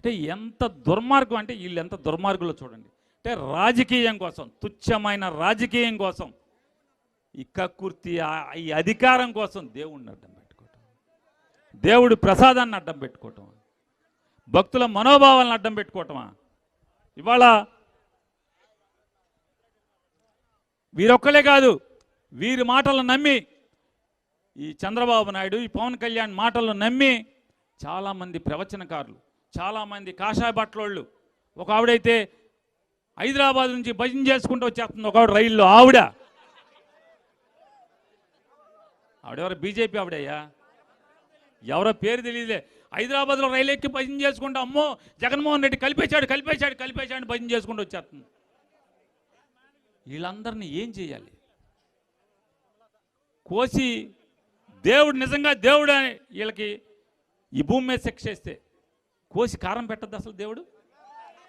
అంటే ఎంత దుర్మార్గం అంటే వీళ్ళు ఎంత దుర్మార్గులో చూడండి. అంటే రాజకీయం కోసం, తుచ్చమైన రాజకీయం కోసం, ఈ కక్కుర్తి, ఈ అధికారం కోసం దేవుడిని అడ్డం పెట్టుకోవటం, దేవుడి ప్రసాదాన్ని అడ్డం పెట్టుకోవటం, భక్తుల మనోభావాలను అడ్డం పెట్టుకోవటమా? ఇవాళ వీరొక్కలే కాదు, వీరి మాటలను నమ్మి, ఈ చంద్రబాబు నాయుడు, ఈ పవన్ కళ్యాణ్ మాటలను నమ్మి చాలామంది ప్రవచనకారులు, చాలామంది కాషాయ బట్టలోళ్ళు, ఒక ఆవిడైతే హైదరాబాద్ నుంచి భజన చేసుకుంటూ వచ్చేస్తుంది, ఒక ఆవిడ రైల్లో, ఆవిడెవరో బీజేపీ ఆవిడయ్యా, ఎవరో పేరు తెలియదులే. హైదరాబాద్లో రైలు ఎక్కి భజన చేసుకుంటూ, అమ్మో జగన్మోహన్ రెడ్డి కలిపేశాడు భజన చేసుకుంటూ వచ్చేస్తుంది. వీళ్ళందరినీ ఏం చేయాలి? కోసి దేవుడు నిజంగా దేవుడు అని వీళ్ళకి ఈ భూమి మీద శిక్ష చేస్తే కోసి కారం పెట్టద్దు అసలు దేవుడు?